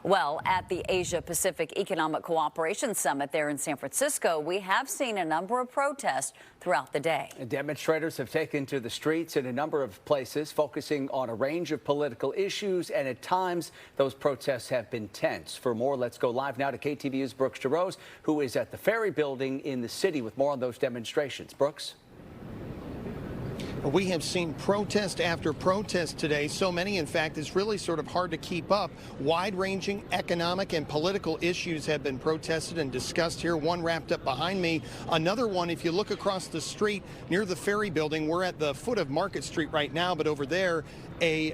Well, at the Asia-Pacific Economic Cooperation Summit there in San Francisco, we have seen a number of protests throughout the day. Demonstrators have taken to the streets in a number of places, focusing on a range of political issues, and at times those protests have been tense. For more, let's go live now to KTVU's Brooks DeRose, who is at the Ferry Building in the city with more on those demonstrations. Brooks? We have seen protest after protest today, so many, in fact, it's really sort of hard to keep up. Wide-ranging economic and political issues have been protested and discussed here. One wrapped up behind me. Another one, if you look across the street near the Ferry Building, we're at the foot of Market Street right now, but over there, a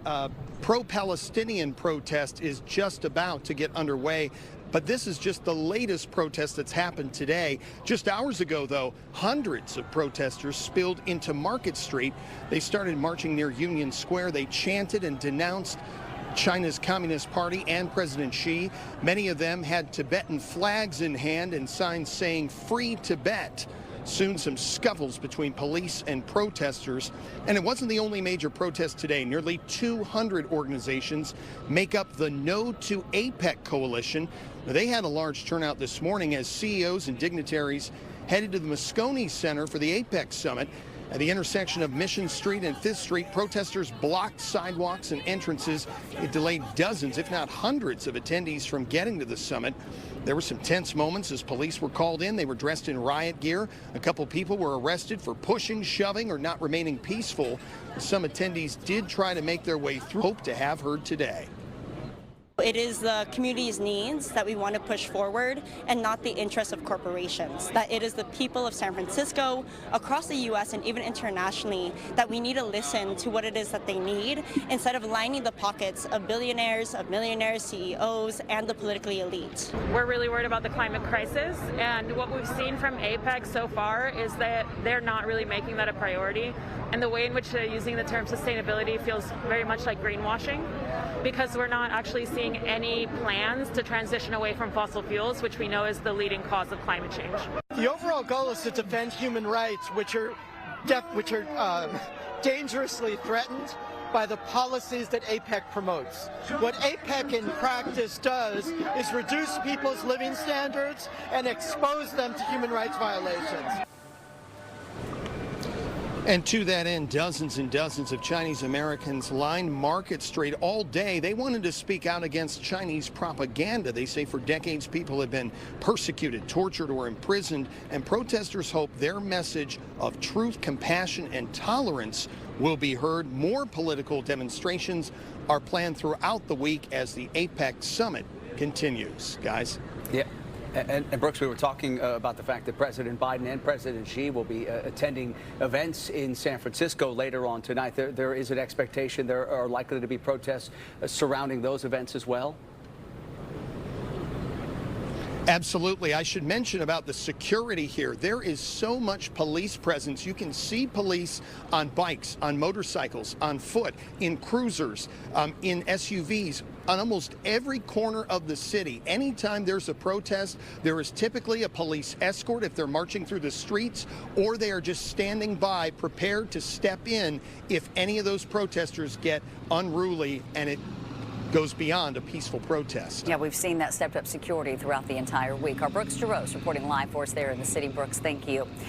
pro-Palestinian protest is just about to get underway. But this is just the latest protest that's happened today. Just hours ago, though, hundreds of protesters spilled into Market Street. They started marching near Union Square. They chanted and denounced China's Communist Party and President Xi. Many of them had Tibetan flags in hand and signs saying "Free Tibet." Soon some scuffles between police and protesters. And it wasn't the only major protest today. Nearly 200 organizations make up the No to APEC coalition. They had a large turnout this morning as CEOs and dignitaries headed to the Moscone Center for the APEC summit. At the intersection of Mission Street and 5th Street, protesters blocked sidewalks and entrances. It delayed dozens, if not hundreds, of attendees from getting to the summit. There were some tense moments as police were called in. They were dressed in riot gear. A couple people were arrested for pushing, shoving, or not remaining peaceful. Some attendees did try to make their way through. Hope to have heard today. It is the community's needs that we want to push forward and not the interests of corporations. That it is the people of San Francisco, across the U.S. and even internationally, that we need to listen to what it is that they need instead of lining the pockets of billionaires, of millionaires, CEOs, and the politically elite. We're really worried about the climate crisis, and what we've seen from APEC so far is that they're not really making that a priority. And the way in which they're using the term sustainability feels very much like greenwashing, because we're not actually seeing any plans to transition away from fossil fuels, which we know is the leading cause of climate change. The overall goal is to defend human rights, which are dangerously threatened by the policies that APEC promotes. What APEC in practice does is reduce people's living standards and expose them to human rights violations. And to that end, dozens and dozens of Chinese Americans lined Market Street all day. They wanted to speak out against Chinese propaganda. They say for decades people have been persecuted, tortured, or imprisoned, and protesters hope their message of truth, compassion, and tolerance will be heard. More political demonstrations are planned throughout the week as the APEC summit continues. Guys? Yeah. And Brooks, we were talking about the fact that President Biden and President Xi will be attending events in San Francisco later on tonight. There is an expectation there are likely to be protests surrounding those events as well. Absolutely. I should mention about the security here. There is so much police presence. You can see police on bikes, on motorcycles, on foot, in cruisers, in SUVs, on almost every corner of the city. Anytime there's a protest, there is typically a police escort if they're marching through the streets, or they are just standing by prepared to step in if any of those protesters get unruly and it goes beyond a peaceful protest. Yeah, we've seen that stepped up security throughout the entire week. Our Brooks DeRose reporting live for us there in the city. Brooks, thank you.